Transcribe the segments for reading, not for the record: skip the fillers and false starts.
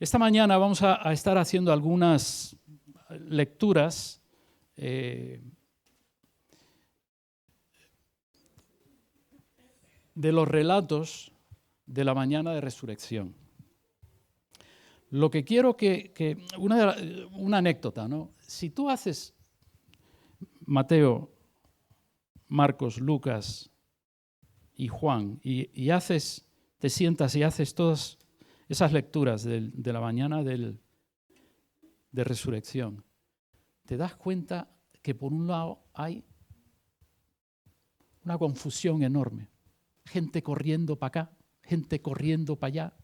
Esta mañana vamos a estar haciendo algunas lecturas de los relatos de la mañana de resurrección. Lo que quiero una anécdota, ¿no? Si tú haces Mateo, Marcos, Lucas y Juan y te sientas y haces todas esas lecturas de la mañana de resurrección, te das cuenta que por un lado hay una confusión enorme. Gente corriendo para acá, gente corriendo para allá.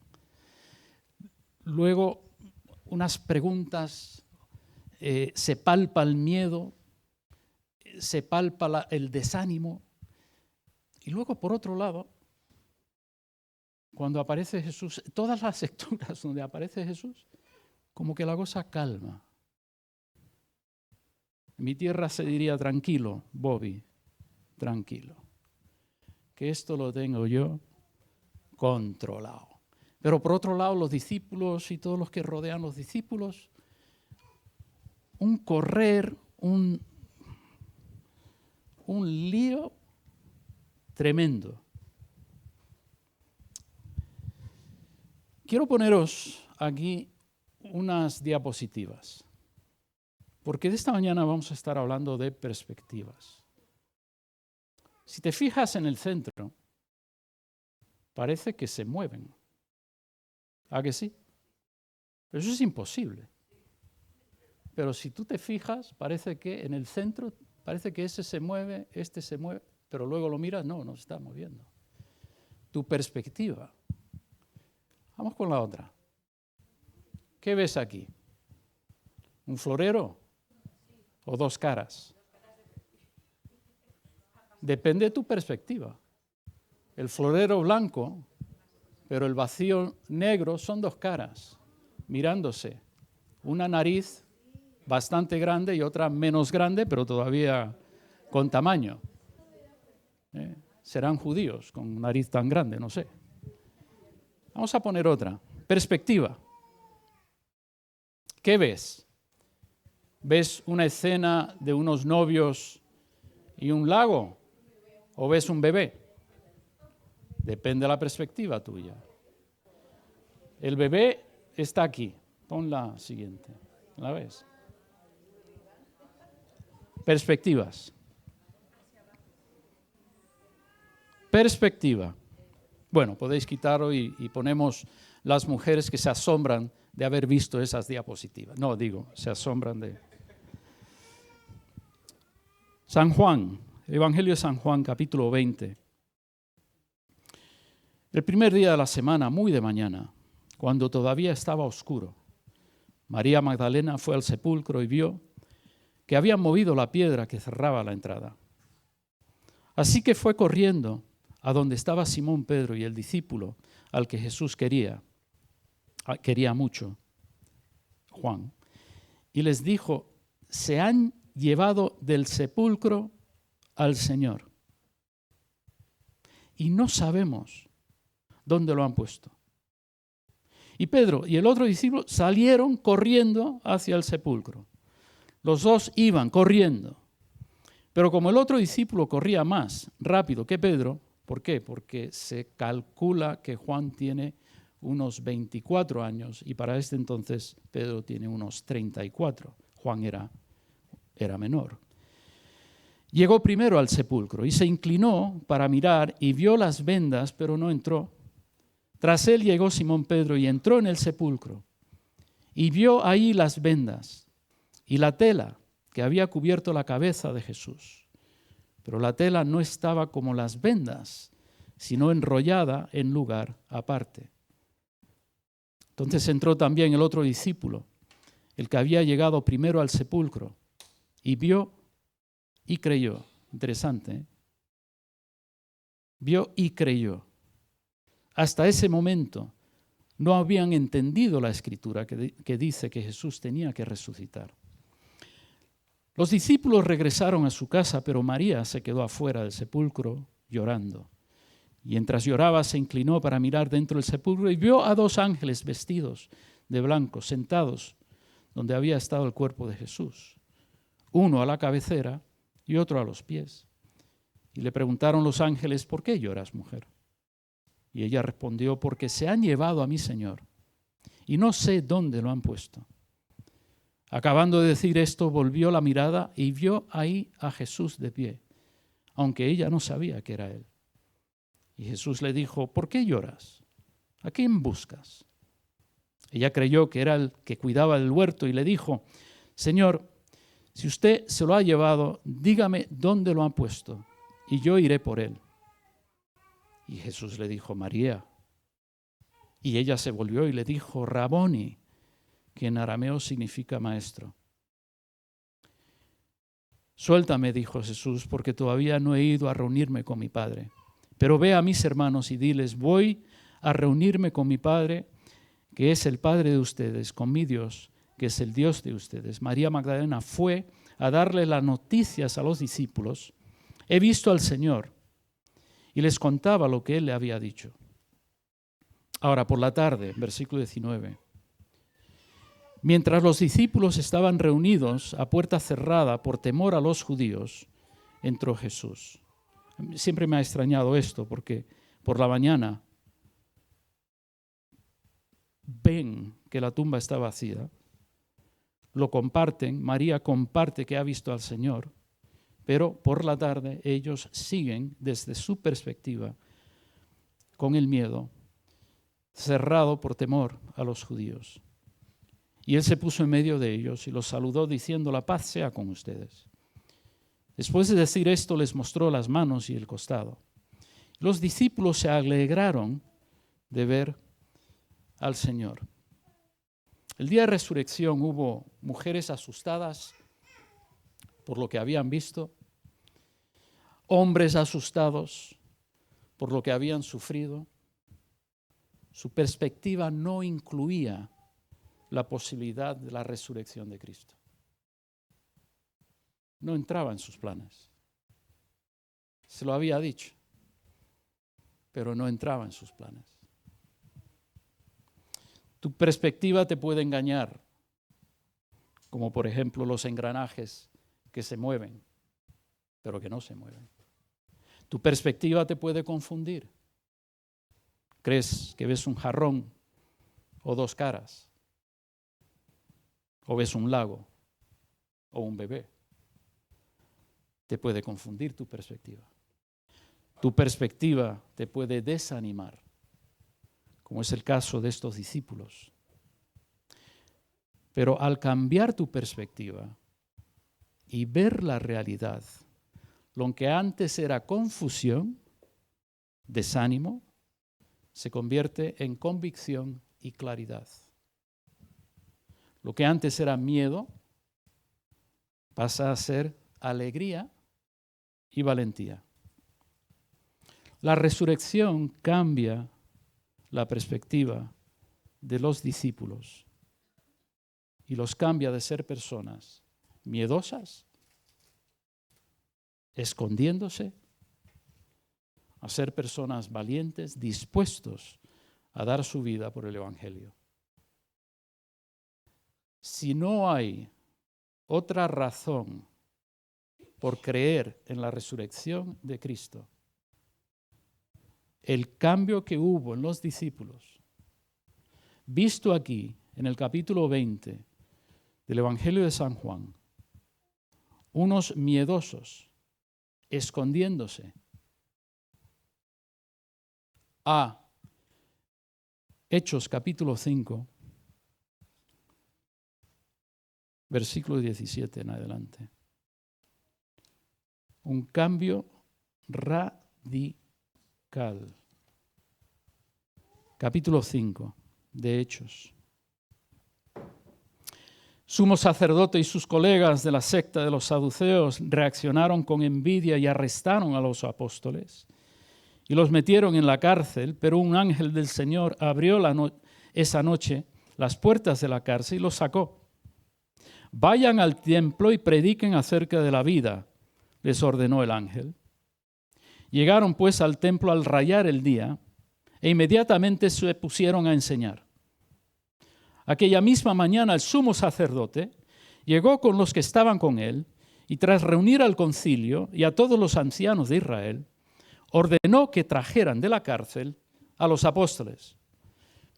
Luego unas preguntas, se palpa el miedo, se palpa el desánimo. Y luego por otro lado, cuando aparece Jesús, todas las lecturas donde aparece Jesús, como que la cosa calma. En mi tierra se diría tranquilo, Bobby, tranquilo. Que esto lo tengo yo controlado. Pero por otro lado, los discípulos y todos los que rodean los discípulos, un correr, un lío tremendo. Quiero poneros aquí unas diapositivas, porque de esta mañana vamos a estar hablando de perspectivas. Si te fijas en el centro, parece que se mueven. ¿A que sí? Pero eso es imposible. Pero si tú te fijas, parece que en el centro, parece que ese se mueve, este se mueve, pero luego lo miras, no se está moviendo. Tu perspectiva. Vamos con la otra. ¿Qué ves aquí? ¿Un florero o dos caras? Depende de tu perspectiva. El florero blanco, pero el vacío negro son dos caras, mirándose. Una nariz bastante grande y otra menos grande, pero todavía con tamaño. Serán judíos con nariz tan grande, no sé. Vamos a poner otra. Perspectiva. ¿Qué ves? ¿Ves una escena de unos novios y un lago? ¿O ves un bebé? Depende de la perspectiva tuya. El bebé está aquí. Pon la siguiente. ¿La ves? Perspectivas. Perspectiva. Bueno, podéis quitarlo y ponemos las mujeres que se asombran de haber visto esas diapositivas. No, digo, se asombran de... San Juan, Evangelio de San Juan, capítulo 20. El primer día de la semana, muy de mañana, cuando todavía estaba oscuro, María Magdalena fue al sepulcro y vio que habían movido la piedra que cerraba la entrada. Así que fue corriendo a donde estaba Simón Pedro y el discípulo al que Jesús quería mucho, Juan, y les dijo: se han llevado del sepulcro al Señor y no sabemos dónde lo han puesto. Y Pedro y el otro discípulo salieron corriendo hacia el sepulcro. Los dos iban corriendo, pero como el otro discípulo corría más rápido que Pedro, ¿por qué? Porque se calcula que Juan tiene unos 24 años y para este entonces Pedro tiene unos 34. Juan era menor. Llegó primero al sepulcro y se inclinó para mirar y vio las vendas, pero no entró. Tras él llegó Simón Pedro y entró en el sepulcro y vio ahí las vendas y la tela que había cubierto la cabeza de Jesús. Pero la tela no estaba como las vendas, sino enrollada en lugar aparte. Entonces entró también el otro discípulo, el que había llegado primero al sepulcro, y vio y creyó. Interesante, ¿eh? Vio y creyó. Hasta ese momento no habían entendido la Escritura que dice que Jesús tenía que resucitar. Los discípulos regresaron a su casa, pero María se quedó afuera del sepulcro llorando. Y mientras lloraba se inclinó para mirar dentro del sepulcro y vio a dos ángeles vestidos de blanco sentados donde había estado el cuerpo de Jesús, uno a la cabecera y otro a los pies. Y le preguntaron los ángeles, ¿por qué lloras, mujer? Y ella respondió, porque se han llevado a mi Señor y no sé dónde lo han puesto. Acabando de decir esto, volvió la mirada y vio ahí a Jesús de pie, aunque ella no sabía que era él. Y Jesús le dijo, ¿por qué lloras? ¿A quién buscas? Ella creyó que era el que cuidaba del huerto y le dijo, Señor, si usted se lo ha llevado, dígame dónde lo han puesto y yo iré por él. Y Jesús le dijo, María. Y ella se volvió y le dijo, Raboni, que en arameo significa maestro. Suéltame, dijo Jesús, porque todavía no he ido a reunirme con mi Padre. Pero ve a mis hermanos y diles, voy a reunirme con mi Padre, que es el Padre de ustedes, con mi Dios, que es el Dios de ustedes. María Magdalena fue a darle las noticias a los discípulos. He visto al Señor, y les contaba lo que él le había dicho. Ahora, por la tarde, versículo 19. Mientras los discípulos estaban reunidos a puerta cerrada por temor a los judíos, entró Jesús. Siempre me ha extrañado esto, porque por la mañana ven que la tumba está vacía, lo comparten, María comparte que ha visto al Señor, pero por la tarde ellos siguen desde su perspectiva con el miedo, cerrado por temor a los judíos. Y él se puso en medio de ellos y los saludó diciendo, la paz sea con ustedes. Después de decir esto, les mostró las manos y el costado. Los discípulos se alegraron de ver al Señor. El día de resurrección hubo mujeres asustadas por lo que habían visto, hombres asustados por lo que habían sufrido. Su perspectiva no incluía la posibilidad de la resurrección de Cristo. No entraba en sus planes. Se lo había dicho, pero no entraba en sus planes. Tu perspectiva te puede engañar, como por ejemplo los engranajes que se mueven, pero que no se mueven. Tu perspectiva te puede confundir. Crees que ves un jarrón o dos caras, o ves un lago o un bebé. Te puede confundir tu perspectiva. Tu perspectiva te puede desanimar, como es el caso de estos discípulos. Pero al cambiar tu perspectiva y ver la realidad, lo que antes era confusión, desánimo, se convierte en convicción y claridad. Lo que antes era miedo pasa a ser alegría y valentía. La resurrección cambia la perspectiva de los discípulos y los cambia de ser personas miedosas, escondiéndose, a ser personas valientes, dispuestos a dar su vida por el Evangelio. Si no hay otra razón por creer en la resurrección de Cristo, el cambio que hubo en los discípulos, visto aquí en el capítulo 20 del Evangelio de San Juan, unos miedosos, escondiéndose, a Hechos capítulo 5, versículo 17 en adelante. Un cambio radical. Capítulo 5 de Hechos. Sumo sacerdote y sus colegas de la secta de los saduceos reaccionaron con envidia y arrestaron a los apóstoles y los metieron en la cárcel, pero un ángel del Señor abrió esa noche las puertas de la cárcel y los sacó. Vayan al templo y prediquen acerca de la vida, les ordenó el ángel. Llegaron pues al templo al rayar el día e inmediatamente se pusieron a enseñar. Aquella misma mañana el sumo sacerdote llegó con los que estaban con él y tras reunir al concilio y a todos los ancianos de Israel, ordenó que trajeran de la cárcel a los apóstoles.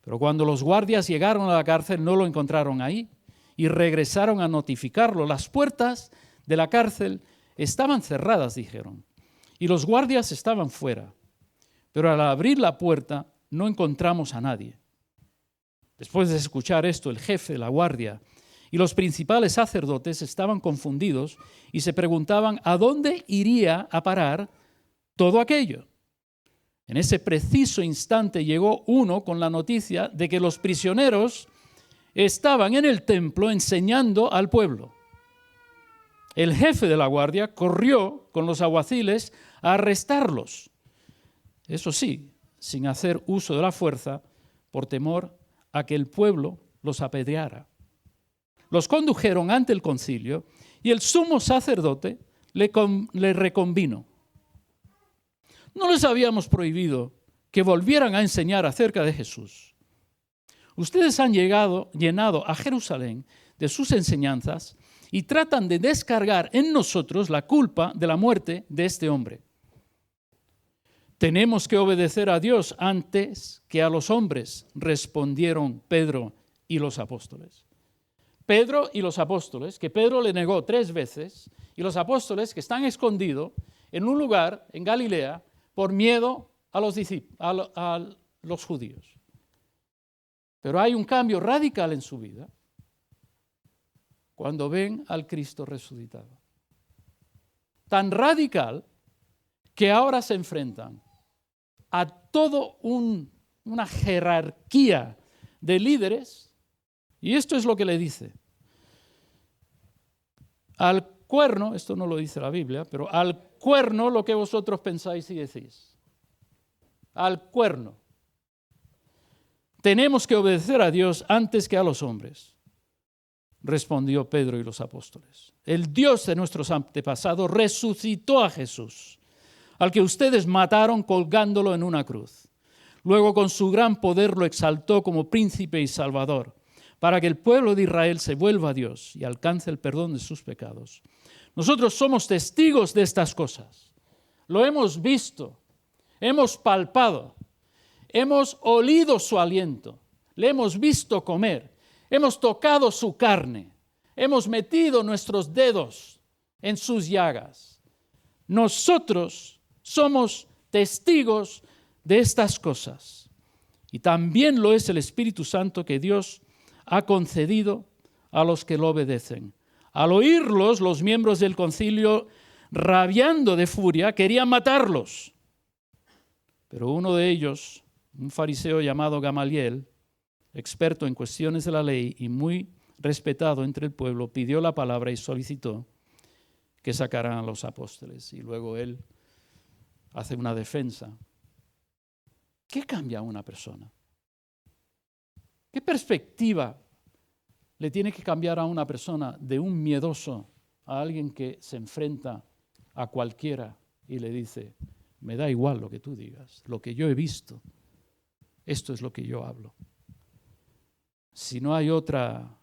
Pero cuando los guardias llegaron a la cárcel no lo encontraron ahí y regresaron a notificarlo. Las puertas de la cárcel estaban cerradas, dijeron, y los guardias estaban fuera. Pero al abrir la puerta no encontramos a nadie. Después de escuchar esto, el jefe de la guardia y los principales sacerdotes estaban confundidos y se preguntaban a dónde iría a parar todo aquello. En ese preciso instante llegó uno con la noticia de que los prisioneros estaban en el templo enseñando al pueblo. El jefe de la guardia corrió con los alguaciles a arrestarlos. Eso sí, sin hacer uso de la fuerza, por temor a que el pueblo los apedreara. Los condujeron ante el concilio y el sumo sacerdote le reconvino. No les habíamos prohibido que volvieran a enseñar acerca de Jesús. Ustedes han llenado a Jerusalén de sus enseñanzas y tratan de descargar en nosotros la culpa de la muerte de este hombre. Tenemos que obedecer a Dios antes que a los hombres, respondieron Pedro y los apóstoles. Pedro y los apóstoles, que Pedro le negó 3 veces, y los apóstoles que están escondidos en un lugar en Galilea por miedo a los judíos. Pero hay un cambio radical en su vida cuando ven al Cristo resucitado. Tan radical que ahora se enfrentan a toda una jerarquía de líderes, y esto es lo que le dice. Al cuerno, esto no lo dice la Biblia, pero al cuerno lo que vosotros pensáis y decís. Al cuerno. Tenemos que obedecer a Dios antes que a los hombres, respondió Pedro y los apóstoles. El Dios de nuestros antepasados resucitó a Jesús, al que ustedes mataron colgándolo en una cruz. Luego con su gran poder lo exaltó como príncipe y salvador, para que el pueblo de Israel se vuelva a Dios y alcance el perdón de sus pecados. Nosotros somos testigos de estas cosas. Lo hemos visto, hemos palpado, hemos olido su aliento, le hemos visto comer, hemos tocado su carne, hemos metido nuestros dedos en sus llagas. Nosotros somos testigos de estas cosas. Y también lo es el Espíritu Santo que Dios ha concedido a los que lo obedecen. Al oírlos, los miembros del concilio, rabiando de furia, querían matarlos. Pero uno de ellos, un fariseo llamado Gamaliel, experto en cuestiones de la ley y muy respetado entre el pueblo, pidió la palabra y solicitó que sacaran a los apóstoles. Y luego él hace una defensa. ¿Qué cambia a una persona? ¿Qué perspectiva le tiene que cambiar a una persona de un miedoso a alguien que se enfrenta a cualquiera y le dice, me da igual lo que tú digas, lo que yo he visto, esto es lo que yo hablo? Si no hay otra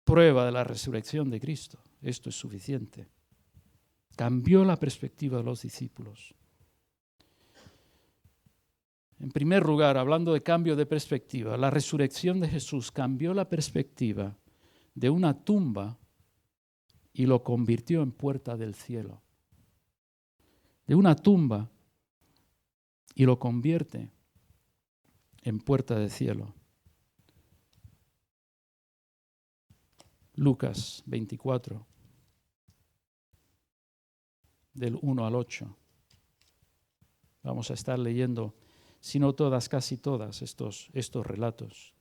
prueba de la resurrección de Cristo, esto es suficiente. Cambió la perspectiva de los discípulos. En primer lugar, hablando de cambio de perspectiva, la resurrección de Jesús cambió la perspectiva de una tumba y lo convirtió en puerta del cielo. De una tumba y lo convierte en puerta del cielo. Lucas 24, del 1 al 8. Vamos a estar leyendo, si no todas, casi todas, estos relatos.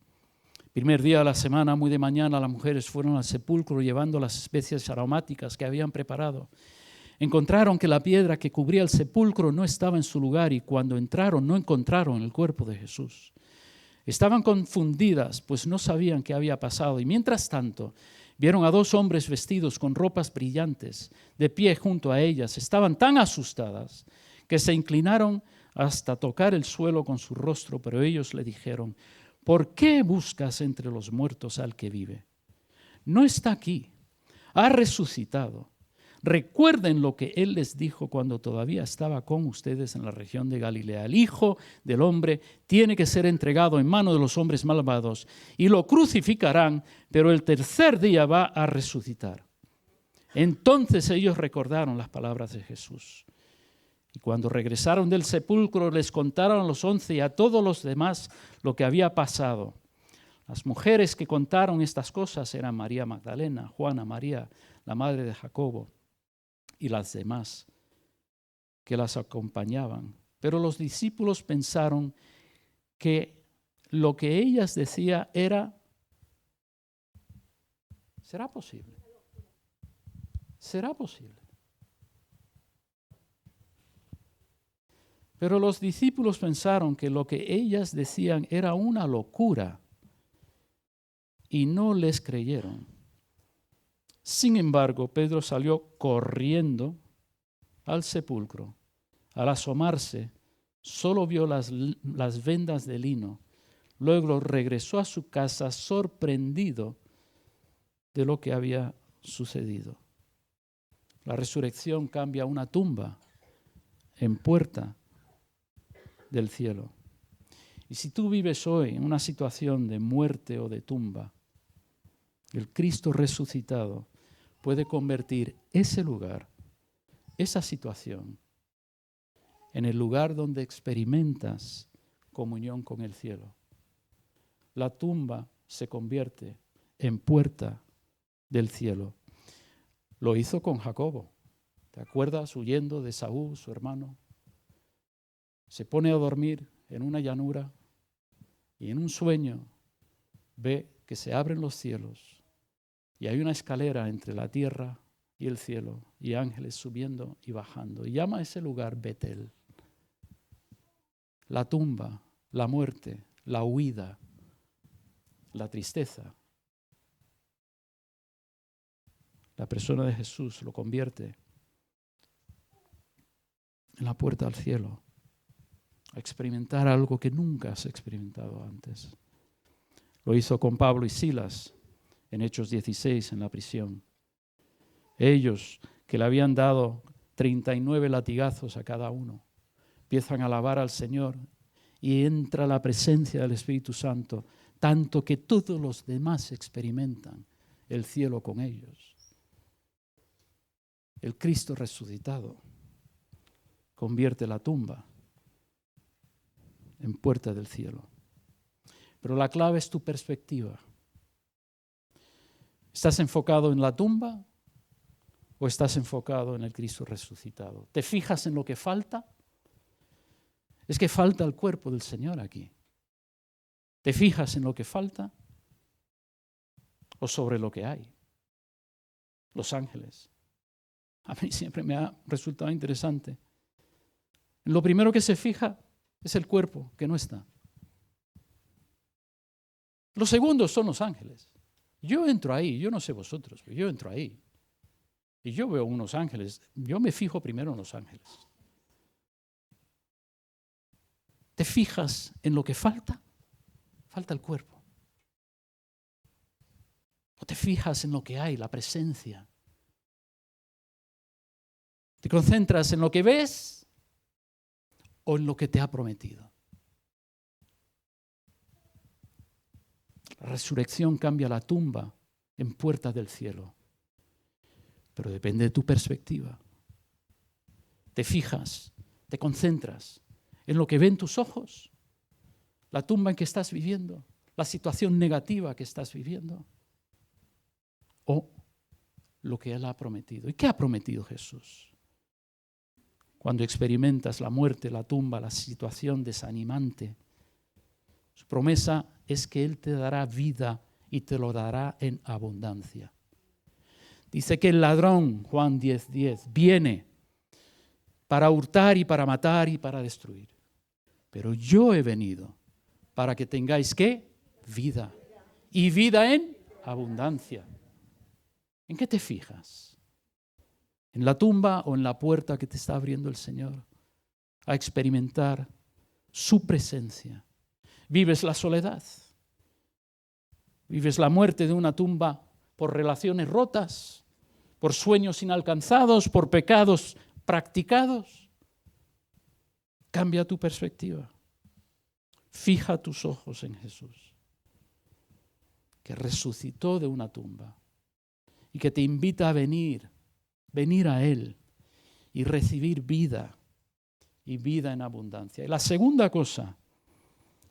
Primer día de la semana, muy de mañana, las mujeres fueron al sepulcro llevando las especias aromáticas que habían preparado. Encontraron que la piedra que cubría el sepulcro no estaba en su lugar y cuando entraron no encontraron el cuerpo de Jesús. Estaban confundidas, pues no sabían qué había pasado y mientras tanto vieron a 2 hombres vestidos con ropas brillantes, de pie junto a ellas. Estaban tan asustadas que se inclinaron hasta tocar el suelo con su rostro, pero ellos le dijeron, ¿por qué buscas entre los muertos al que vive? No está aquí, ha resucitado. Recuerden lo que Él les dijo cuando todavía estaba con ustedes en la región de Galilea. El Hijo del Hombre tiene que ser entregado en manos de los hombres malvados y lo crucificarán, pero el tercer día va a resucitar. Entonces ellos recordaron las palabras de Jesús. Y cuando regresaron del sepulcro les contaron a los 11 y a todos los demás lo que había pasado. Las mujeres que contaron estas cosas eran María Magdalena, Juana, María, la madre de Jacobo, y las demás que las acompañaban. Pero los discípulos pensaron que lo que ellas decían era, ¿será posible? ¿Será posible? Pero los discípulos pensaron que lo que ellas decían era una locura y no les creyeron. Sin embargo, Pedro salió corriendo al sepulcro. Al asomarse, solo vio las vendas de lino. Luego regresó a su casa sorprendido de lo que había sucedido. La resurrección cambia una tumba en puerta del cielo. Y si tú vives hoy en una situación de muerte o de tumba, el Cristo resucitado puede convertir ese lugar, esa situación, en el lugar donde experimentas comunión con el cielo. La tumba se convierte en puerta del cielo. Lo hizo con Jacobo. ¿Te acuerdas? Huyendo de Esaú, su hermano. Se pone a dormir en una llanura y en un sueño ve que se abren los cielos y hay una escalera entre la tierra y el cielo y ángeles subiendo y bajando. Y llama a ese lugar Betel. La tumba, la muerte, la huida, la tristeza. La persona de Jesús lo convierte en la puerta al cielo, a experimentar algo que nunca has experimentado antes. Lo hizo con Pablo y Silas en Hechos 16 en la prisión. Ellos que le habían dado 39 latigazos a cada uno, empiezan a alabar al Señor y entra la presencia del Espíritu Santo, tanto que todos los demás experimentan el cielo con ellos. El Cristo resucitado convierte la tumba en puerta del cielo. Pero la clave es tu perspectiva. ¿Estás enfocado en la tumba o estás enfocado en el Cristo resucitado? ¿Te fijas en lo que falta? Es que falta el cuerpo del Señor aquí. ¿Te fijas en lo que falta o sobre lo que hay? Los ángeles. A mí siempre me ha resultado interesante. Lo primero que se fija es el cuerpo, que no está. Los segundos son los ángeles. Yo entro ahí, yo no sé vosotros, pero yo entro ahí. Y yo veo unos ángeles, yo me fijo primero en los ángeles. ¿Te fijas en lo que falta? Falta el cuerpo. ¿O te fijas en lo que hay, la presencia? ¿Te concentras en lo que ves o en lo que te ha prometido? La resurrección cambia la tumba en puerta del cielo. Pero depende de tu perspectiva. Te fijas, te concentras en lo que ven tus ojos, la tumba en que estás viviendo, la situación negativa que estás viviendo, o lo que Él ha prometido. ¿Y qué ha prometido Jesús? Cuando experimentas la muerte, la tumba, la situación desanimante, su promesa es que Él te dará vida y te lo dará en abundancia. Dice que el ladrón, Juan 10:10, viene para hurtar y para matar y para destruir. Pero yo he venido para que tengáis, ¿qué? Vida. Y vida en abundancia. ¿En qué te fijas? ¿En la tumba o en la puerta que te está abriendo el Señor? A experimentar su presencia. ¿Vives la soledad? Vives la muerte de una tumba por relaciones rotas, por sueños inalcanzados, por pecados practicados. Cambia tu perspectiva. Fija tus ojos en Jesús, que resucitó de una tumba y que te invita a venir a Él y recibir vida y vida en abundancia. Y la segunda cosa,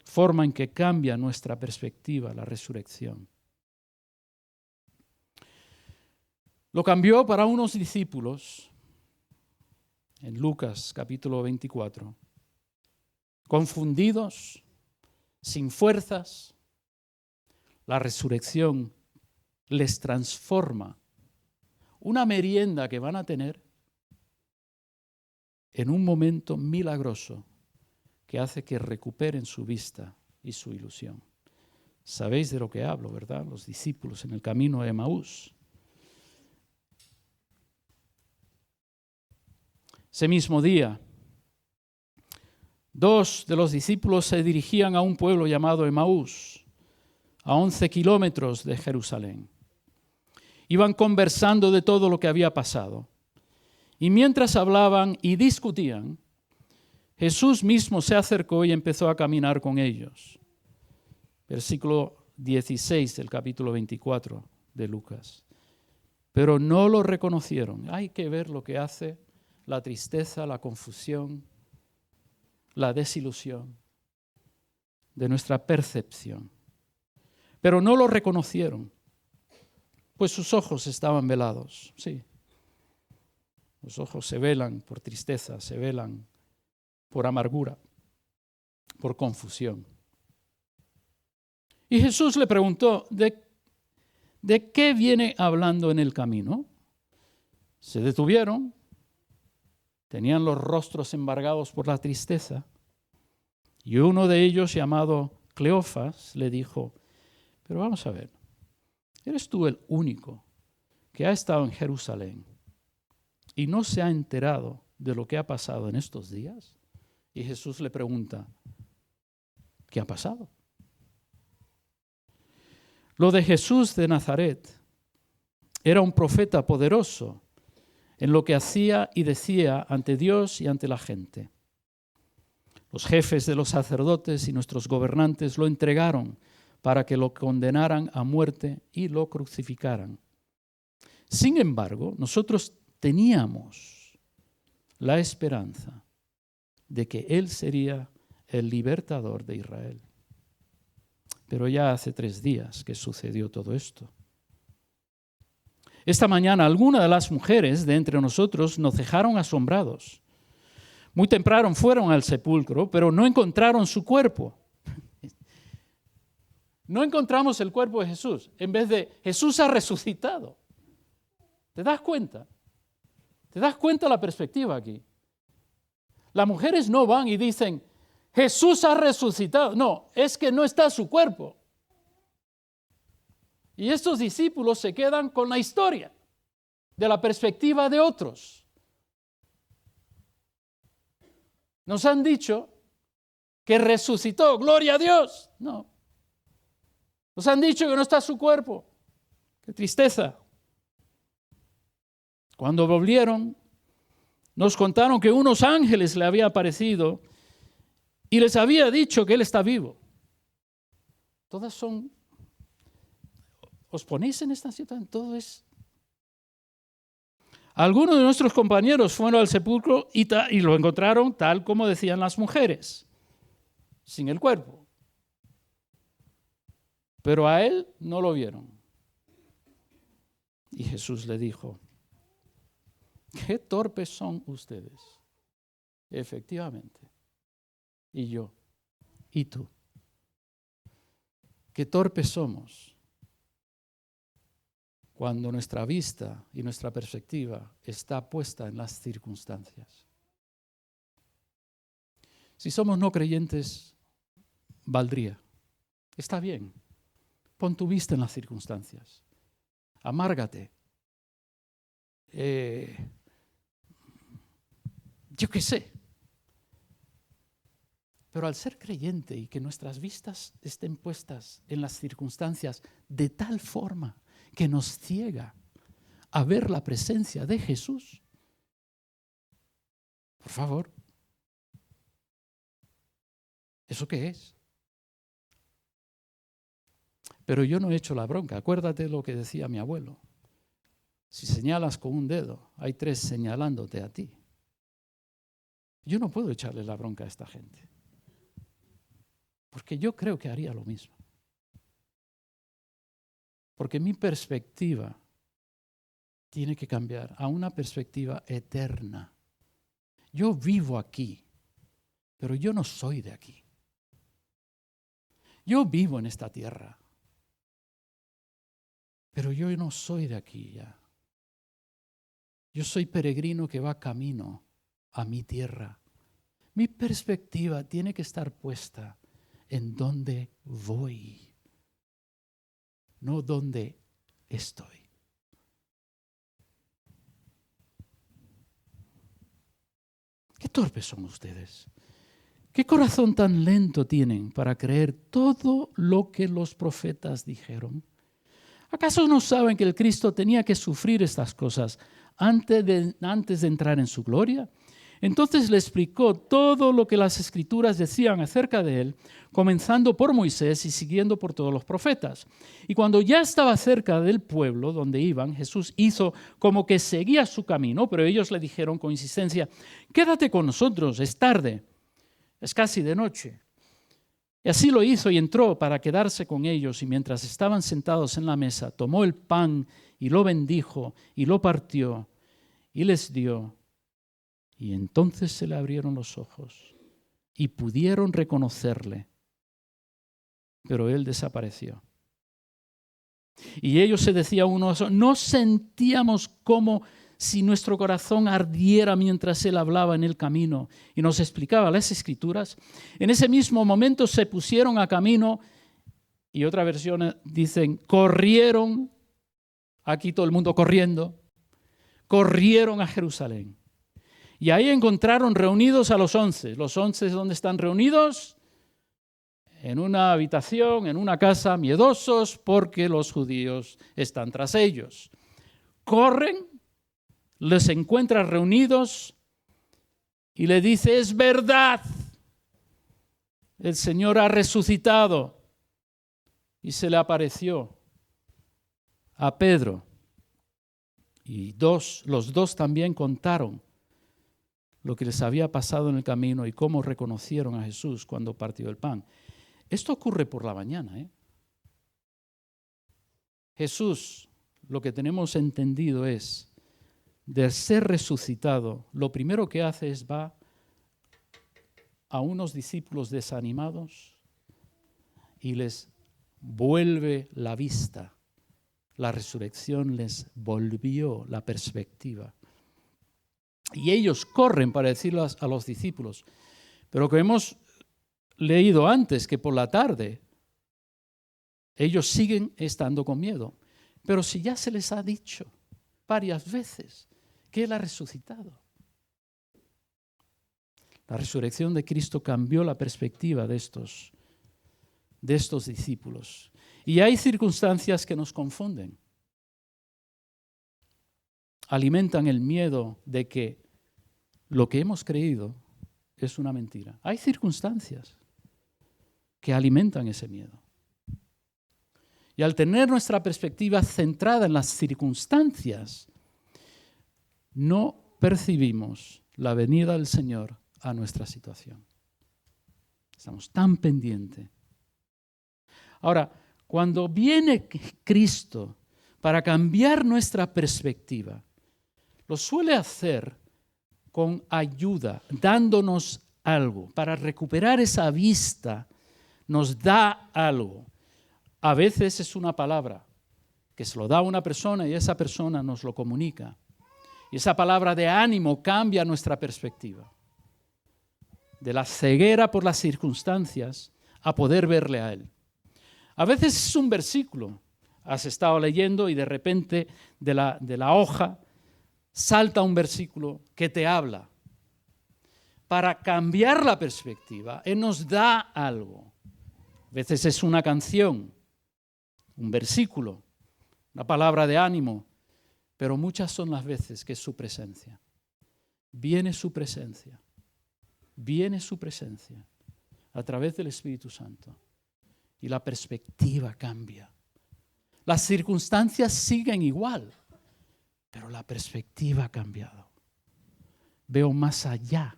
forma en que cambia nuestra perspectiva, la resurrección. Lo cambió para unos discípulos en Lucas capítulo 24, confundidos, sin fuerzas. La resurrección les transforma una merienda que van a tener en un momento milagroso que hace que recuperen su vista y su ilusión. Sabéis de lo que hablo, ¿verdad? Los discípulos en el camino de Emaús. Ese mismo día, 2 de los discípulos se dirigían a un pueblo llamado Emaús, a 11 kilómetros de Jerusalén. Iban conversando de todo lo que había pasado. Y mientras hablaban y discutían, Jesús mismo se acercó y empezó a caminar con ellos. Versículo 16 del capítulo 24 de Lucas. Pero no lo reconocieron. Hay que ver lo que hace la tristeza, la confusión, la desilusión de nuestra percepción. Pero no lo reconocieron, pues sus ojos estaban velados. Sí, los ojos se velan por tristeza, se velan por amargura, por confusión. Y Jesús le preguntó, ¿de qué viene hablando en el camino? Se detuvieron, tenían los rostros embargados por la tristeza, y uno de ellos, llamado Cleofas, le dijo, pero vamos a ver, ¿eres tú el único que ha estado en Jerusalén y no se ha enterado de lo que ha pasado en estos días? Y Jesús le pregunta, ¿qué ha pasado? Lo de Jesús de Nazaret era un profeta poderoso en lo que hacía y decía ante Dios y ante la gente. Los jefes de los sacerdotes y nuestros gobernantes lo entregaron para que lo condenaran a muerte y lo crucificaran. Sin embargo, nosotros teníamos la esperanza de que Él sería el libertador de Israel. Pero ya hace 3 días que sucedió todo esto. Esta mañana algunas de las mujeres de entre nosotros nos dejaron asombrados. Muy temprano fueron al sepulcro, pero no encontraron su cuerpo. No encontramos el cuerpo de Jesús. En vez de Jesús ha resucitado. ¿Te das cuenta? ¿Te das cuenta la perspectiva aquí? Las mujeres no van y dicen, Jesús ha resucitado. No, es que no está su cuerpo. Y estos discípulos se quedan con la historia de la perspectiva de otros. Nos han dicho que resucitó, gloria a Dios. No. Nos han dicho que no está su cuerpo. Qué tristeza. Cuando volvieron, nos contaron que unos ángeles le habían aparecido y les había dicho que Él está vivo. Todas son... ¿Os ponéis en esta situación? Todo es... Algunos de nuestros compañeros fueron al sepulcro y lo encontraron tal como decían las mujeres, sin el cuerpo. Pero a Él no lo vieron. Y Jesús le dijo, qué torpes son ustedes. Efectivamente. Y yo, y tú. Qué torpes somos cuando nuestra vista y nuestra perspectiva está puesta en las circunstancias. Si somos no creyentes, valdría. Está bien. Pon tu vista en las circunstancias. Amárgate. Yo qué sé. Pero al ser creyente y que nuestras vistas estén puestas en las circunstancias de tal forma que nos ciega a ver la presencia de Jesús, por favor, ¿eso qué es? Pero yo no he hecho la bronca. Acuérdate lo que decía mi abuelo. Si señalas con un dedo, hay 3 señalándote a ti. Yo no puedo echarle la bronca a esta gente, porque yo creo que haría lo mismo. Porque mi perspectiva tiene que cambiar a una perspectiva eterna. Yo vivo aquí, pero yo no soy de aquí. Yo vivo en esta tierra, pero yo no soy de aquí ya. Yo soy peregrino que va camino a mi tierra. Mi perspectiva tiene que estar puesta en dónde voy, no dónde estoy. Qué torpes son ustedes. ¿Qué corazón tan lento tienen para creer todo lo que los profetas dijeron? ¿Acaso no saben que el Cristo tenía que sufrir estas cosas antes de entrar en su gloria? Entonces le explicó todo lo que las Escrituras decían acerca de él, comenzando por Moisés y siguiendo por todos los profetas. Y cuando ya estaba cerca del pueblo donde iban, Jesús hizo como que seguía su camino, pero ellos le dijeron con insistencia: «Quédate con nosotros, es tarde, es casi de noche». Y así lo hizo y entró para quedarse con ellos, y mientras estaban sentados en la mesa, tomó el pan y lo bendijo y lo partió y les dio. Y entonces se le abrieron los ojos y pudieron reconocerle, pero él desapareció. Y ellos se decían unos a otros: ¿no sentíamos como si nuestro corazón ardiera mientras él hablaba en el camino y nos explicaba las Escrituras? En ese mismo momento se pusieron a camino, y otra versión dicen corrieron, aquí todo el mundo corriendo, corrieron a Jerusalén. Y ahí encontraron reunidos a los 11. ¿Los 11 dónde están reunidos? En una habitación, en una casa, miedosos porque los judíos están tras ellos. Corren, les encuentran reunidos y le dice: es verdad, el Señor ha resucitado. Y se le apareció a Pedro. Y los dos también contaron lo que les había pasado en el camino y cómo reconocieron a Jesús cuando partió el pan. Esto ocurre por la mañana, Jesús, lo que tenemos entendido es, de ser resucitado, lo primero que hace es va a unos discípulos desanimados y les vuelve la vista. La resurrección les volvió la perspectiva. Y ellos corren para decirlo a los discípulos. Pero que hemos leído antes, que por la tarde ellos siguen estando con miedo. Pero si ya se les ha dicho varias veces que Él ha resucitado. La resurrección de Cristo cambió la perspectiva de estos discípulos. Y hay circunstancias que nos confunden. Alimentan el miedo de que lo que hemos creído es una mentira. Hay circunstancias que alimentan ese miedo. Y al tener nuestra perspectiva centrada en las circunstancias, no percibimos la venida del Señor a nuestra situación. Estamos tan pendientes. Ahora, cuando viene Cristo para cambiar nuestra perspectiva, lo suele hacer con ayuda, dándonos algo. Para recuperar esa vista, nos da algo. A veces es una palabra que se lo da a una persona y esa persona nos lo comunica. Y esa palabra de ánimo cambia nuestra perspectiva. De la ceguera por las circunstancias a poder verle a Él. A veces es un versículo. Has estado leyendo y de repente de la hoja salta un versículo que te habla. para cambiar la perspectiva. Él nos da algo. A veces es una canción, un versículo, una palabra de ánimo, pero muchas son las veces que es su presencia. Viene su presencia a través del Espíritu Santo y la perspectiva cambia. Las circunstancias siguen igual, pero la perspectiva ha cambiado. Veo más allá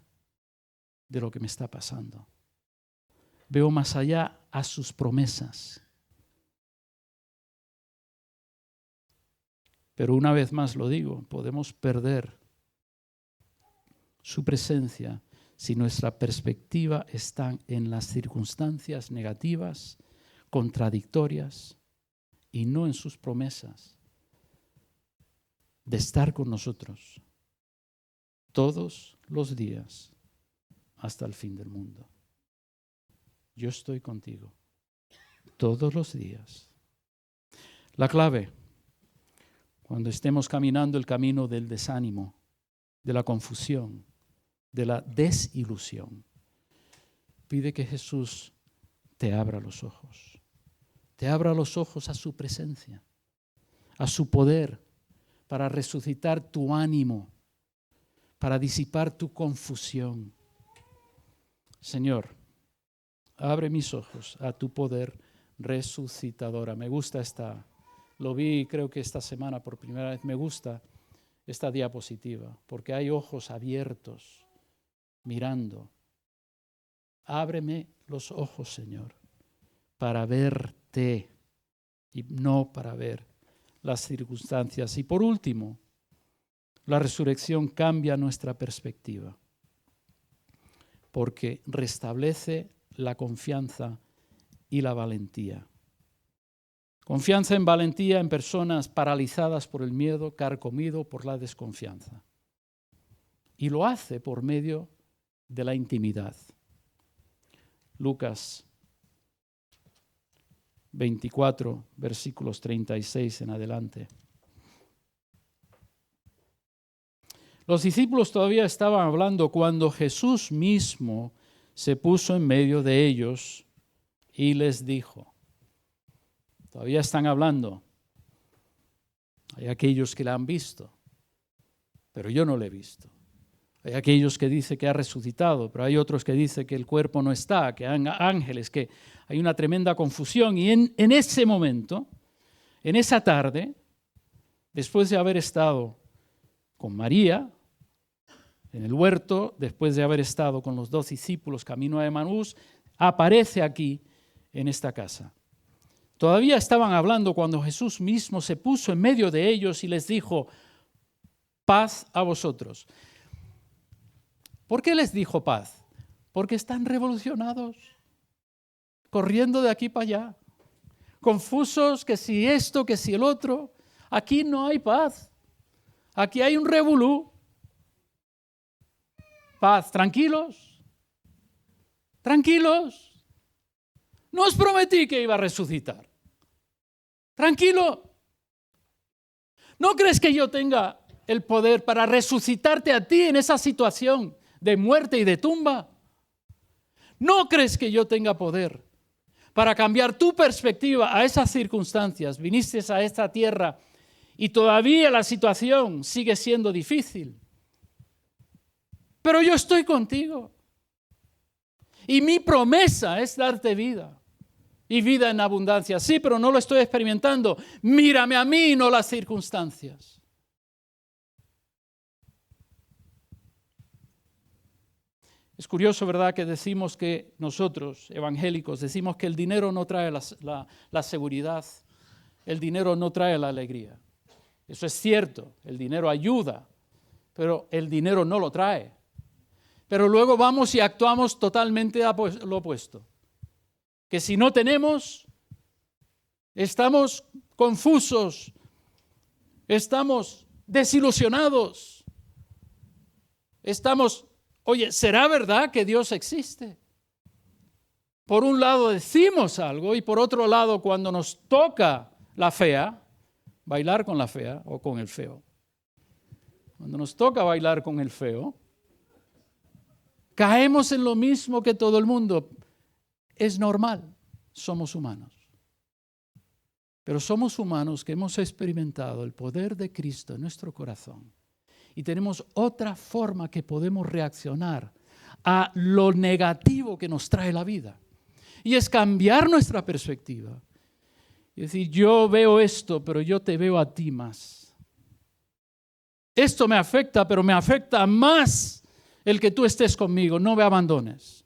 de lo que me está pasando. Veo más allá a sus promesas. Pero una vez más lo digo, podemos perder su presencia si nuestra perspectiva está en las circunstancias negativas, contradictorias, y no en sus promesas de estar con nosotros todos los días hasta el fin del mundo. Yo estoy contigo todos los días. La clave, cuando estemos caminando el camino del desánimo, de la confusión, de la desilusión, pide que Jesús te abra los ojos. Te abra los ojos a su presencia, a su poder, para resucitar tu ánimo, para disipar tu confusión. Señor, abre mis ojos a tu poder resucitadora. Me gusta lo vi creo que esta semana por primera vez, me gusta esta diapositiva, porque hay ojos abiertos, mirando. Ábreme los ojos, Señor, para verte y no para ver las circunstancias. Y por último, la resurrección cambia nuestra perspectiva, porque restablece la confianza y la valentía. Confianza en valentía en personas paralizadas por el miedo, carcomido por la desconfianza. Y lo hace por medio de la intimidad. Lucas 24, versículos 36 en adelante. Los discípulos todavía estaban hablando cuando Jesús mismo se puso en medio de ellos y les dijo. Todavía están hablando. Hay aquellos que la han visto, pero yo no la he visto. Hay aquellos que dicen que ha resucitado, pero hay otros que dicen que el cuerpo no está, que hay ángeles, que hay una tremenda confusión. Y en ese momento, en esa tarde, después de haber estado con María en el huerto, después de haber estado con los 2 discípulos camino a Emaús, aparece aquí en esta casa. Todavía estaban hablando cuando Jesús mismo se puso en medio de ellos y les dijo, paz a vosotros. ¿Por qué les dijo paz? Porque están revolucionados, corriendo de aquí para allá, confusos, que si esto, que si el otro. Aquí no hay paz, aquí hay un revolú. Paz, tranquilos, tranquilos. No os prometí que iba a resucitar. Tranquilo. ¿No crees que yo tenga el poder para resucitarte a ti en esa situación de muerte y de tumba? ¿No crees que yo tenga poder para cambiar tu perspectiva a esas circunstancias? Viniste a esta tierra y todavía la situación sigue siendo difícil. Pero yo estoy contigo. Y mi promesa es darte vida. Y vida en abundancia. Sí, pero no lo estoy experimentando. Mírame a mí, no las circunstancias. Es curioso, ¿verdad?, que decimos que nosotros, evangélicos, decimos que el dinero no trae la seguridad, el dinero no trae la alegría. Eso es cierto, el dinero ayuda, pero el dinero no lo trae. Pero luego vamos y actuamos totalmente lo opuesto. Que si no tenemos, estamos confusos, estamos desilusionados, oye, ¿será verdad que Dios existe? Por un lado decimos algo y por otro lado cuando nos toca la fea, bailar con la fea o con el feo. Cuando nos toca bailar con el feo, Caemos en lo mismo que todo el mundo. Es normal, somos humanos. Pero somos humanos que hemos experimentado el poder de Cristo en nuestro corazón. Y tenemos otra forma que podemos reaccionar a lo negativo que nos trae la vida. Y es cambiar nuestra perspectiva. Y decir, yo veo esto, pero yo te veo a ti más. Esto me afecta, pero me afecta más el que tú estés conmigo, no me abandones.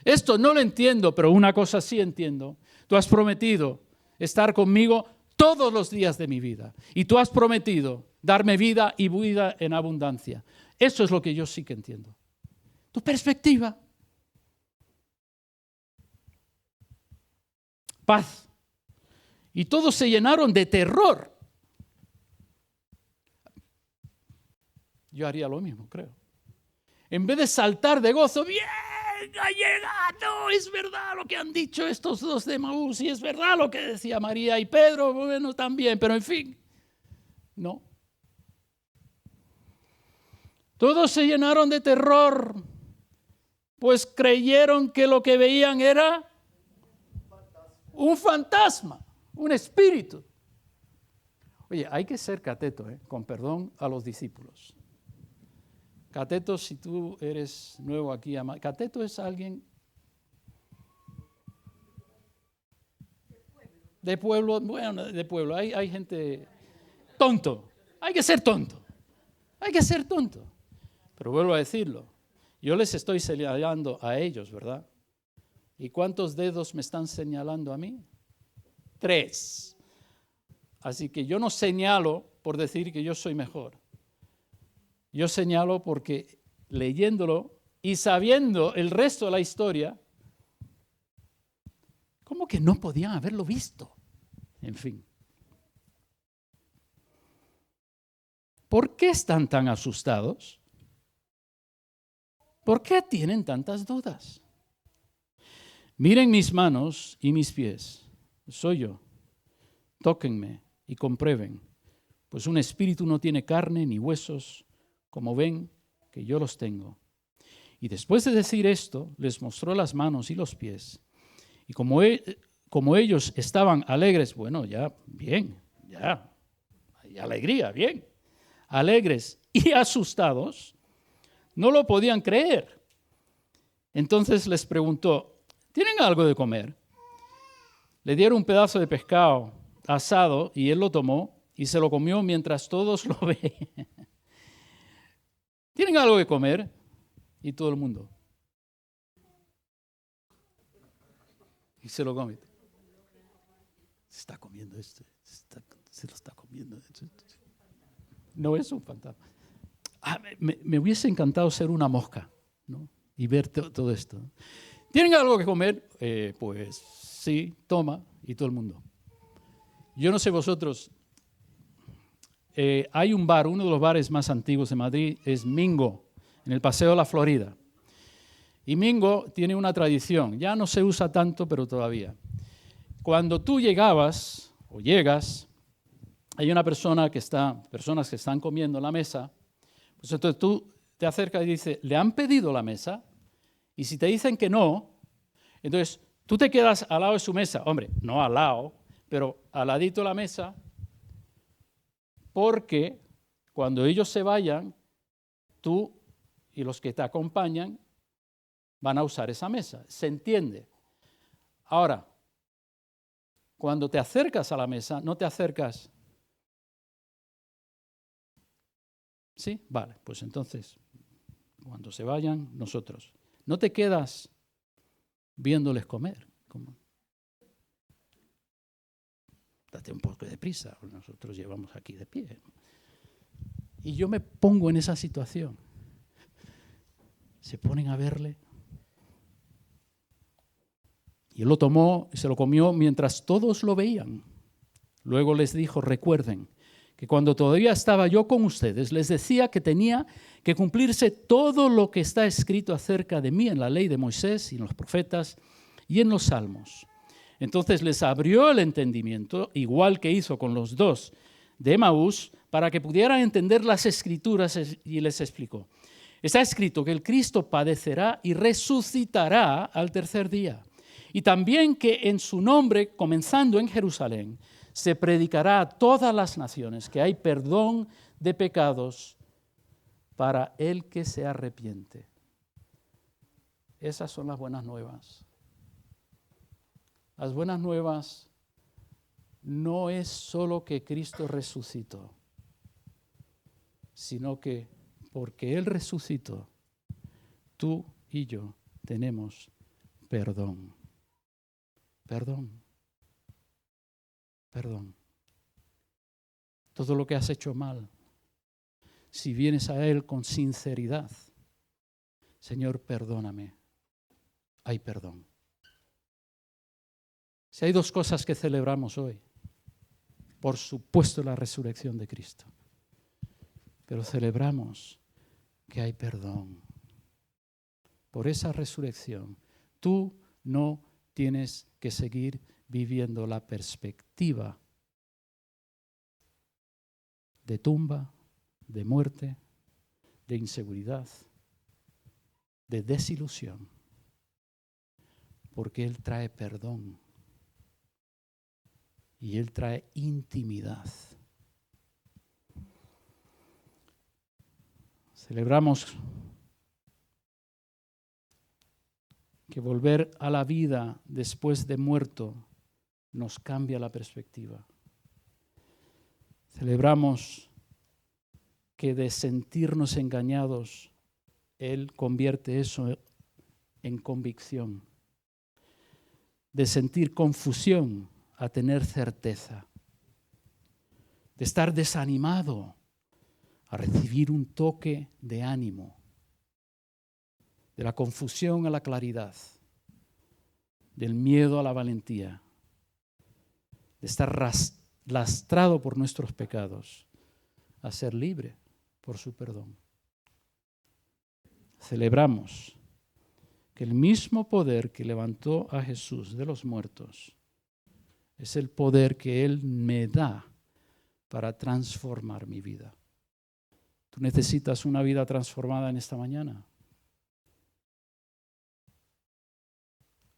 Esto no lo entiendo, pero una cosa sí entiendo. Tú has prometido estar conmigo todos los días de mi vida. Y tú has prometido darme vida y vida en abundancia. Eso es lo que yo sí que entiendo. Tu perspectiva. Paz. Y todos se llenaron de terror. Yo haría lo mismo, creo. En vez de saltar de gozo, bien, ha llegado, es verdad lo que han dicho estos dos de Emaús, y es verdad lo que decía María y Pedro, bueno, también, pero en fin, no. Todos se llenaron de terror, pues creyeron que lo que veían era un fantasma, un espíritu. Oye, hay que ser cateto, con perdón a los discípulos. Cateto, si tú eres nuevo aquí, cateto es alguien de pueblo, bueno, de pueblo, hay gente tonto, hay que ser tonto, pero vuelvo a decirlo, yo les estoy señalando a ellos, ¿verdad? ¿Y cuántos dedos me están señalando a mí? 3. Así que yo no señalo por decir que yo soy mejor. Yo señalo porque leyéndolo y sabiendo el resto de la historia, ¿cómo que no podían haberlo visto? En fin. ¿Por qué están tan asustados? ¿Por qué tienen tantas dudas? Miren mis manos y mis pies. Soy yo. Tóquenme y comprueben, pues un espíritu no tiene carne ni huesos, como ven que yo los tengo. Y después de decir esto, les mostró las manos y los pies. Y como ellos estaban alegres, bueno, ya, bien, ya, hay alegría, bien, alegres y asustados, no lo podían creer. Entonces les preguntó, ¿tienen algo de comer? Le dieron un pedazo de pescado asado y él lo tomó y se lo comió mientras todos lo veían. ¿Tienen algo de comer? Y todo el mundo. Y se lo come. Se está comiendo esto. Se lo está comiendo. No es un fantasma. Me hubiese encantado ser una mosca, ¿no? Y ver todo esto. ¿Tienen algo que comer? Pues sí, toma. Y todo el mundo. Yo no sé vosotros. Hay un bar, uno de los bares más antiguos de Madrid, es Mingo, en el Paseo de la Florida. Y Mingo tiene una tradición, ya no se usa tanto, pero todavía. Cuando tú llegabas o llegas, hay una personas que están comiendo en la mesa, pues entonces tú te acercas y dices, ¿le han pedido la mesa? Y si te dicen que no, entonces tú te quedas al lado de su mesa, hombre, no al lado, pero al ladito de la mesa, porque cuando ellos se vayan, tú y los que te acompañan van a usar esa mesa. ¿Se entiende? Ahora, cuando te acercas a la mesa, no te acercas. ¿Sí? Vale, pues entonces, cuando se vayan, nosotros. No te quedas viéndoles comer. Date un poco de prisa, nosotros llevamos aquí de pie. Y yo me pongo en esa situación. Se ponen a verle. Y él lo tomó y se lo comió mientras todos lo veían. Luego les dijo, recuerden que cuando todavía estaba yo con ustedes, les decía que tenía que cumplirse todo lo que está escrito acerca de mí en la ley de Moisés y en los profetas y en los salmos. Entonces les abrió el entendimiento, igual que hizo con los dos de Emaús, para que pudieran entender las Escrituras y les explicó. Está escrito que el Cristo padecerá y resucitará al tercer día. Y también que en su nombre, comenzando en Jerusalén, se predicará a todas las naciones que hay perdón de pecados para el que se arrepiente. Esas son las buenas nuevas. Las buenas nuevas no es solo que Cristo resucitó, sino que porque Él resucitó, tú y yo tenemos perdón. Perdón. Perdón. Todo lo que has hecho mal, si vienes a Él con sinceridad, Señor, perdóname, hay perdón. Si hay dos cosas que celebramos hoy, por supuesto la resurrección de Cristo, pero celebramos que hay perdón. Por esa resurrección, tú no tienes que seguir viviendo la perspectiva de tumba, de muerte, de inseguridad, de desilusión, porque Él trae perdón y Él trae intimidad. Celebramos que volver a la vida después de muerto nos cambia la perspectiva. Celebramos que de sentirnos engañados, Él convierte eso en convicción. De sentir confusión a tener certeza. De estar desanimado a recibir un toque de ánimo. De la confusión a la claridad. Del miedo a la valentía. De estar lastrado por nuestros pecados a ser libre por su perdón. Celebramos que el mismo poder que levantó a Jesús de los muertos es el poder que Él me da para transformar mi vida. ¿Tú necesitas una vida transformada en esta mañana?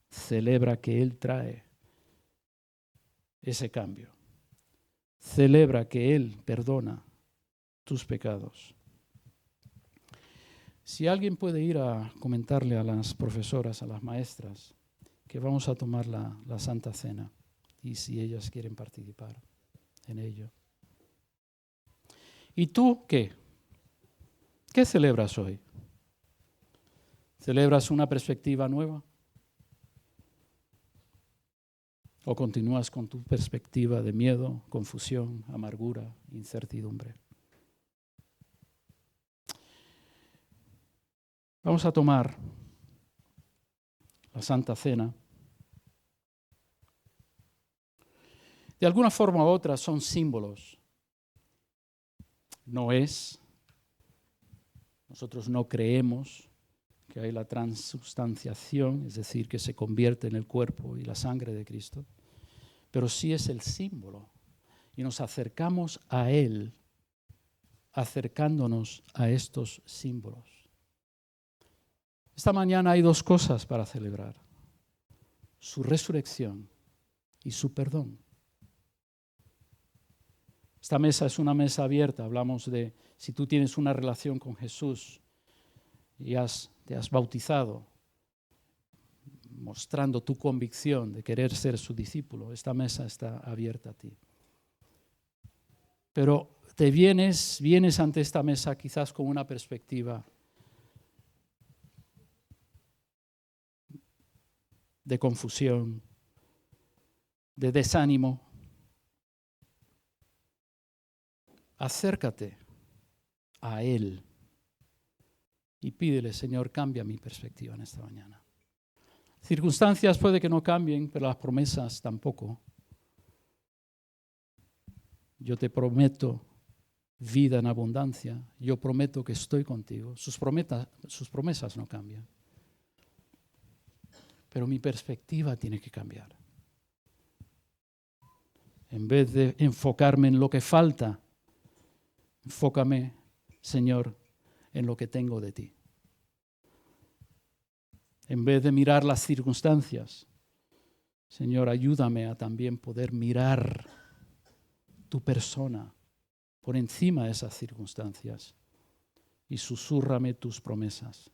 Celebra que Él trae ese cambio. Celebra que Él perdona tus pecados. Si alguien puede ir a comentarle a las profesoras, a las maestras, que vamos a tomar la Santa Cena, y si ellas quieren participar en ello. ¿Y tú qué? ¿Qué celebras hoy? ¿Celebras una perspectiva nueva? ¿O continúas con tu perspectiva de miedo, confusión, amargura, incertidumbre? Vamos a tomar la Santa Cena. De alguna forma u otra son símbolos. Nosotros no creemos que hay la transubstanciación, es decir, que se convierte en el cuerpo y la sangre de Cristo, pero sí es el símbolo. Y nos acercamos a Él, acercándonos a estos símbolos. Esta mañana hay dos cosas para celebrar: su resurrección y su perdón. Esta mesa es una mesa abierta. Hablamos de si tú tienes una relación con Jesús y te has bautizado, mostrando tu convicción de querer ser su discípulo. Esta mesa está abierta a ti. Pero te vienes ante esta mesa quizás con una perspectiva de confusión, de desánimo. Acércate a Él y pídele: Señor, cambia mi perspectiva en esta mañana. Circunstancias puede que no cambien, pero las promesas tampoco. Yo te prometo vida en abundancia. Yo prometo que estoy contigo. Sus promesas no cambian. Pero mi perspectiva tiene que cambiar. En vez de enfocarme en lo que falta, enfócame, Señor, en lo que tengo de ti. En vez de mirar las circunstancias, Señor, ayúdame a también poder mirar tu persona por encima de esas circunstancias y susúrrame tus promesas.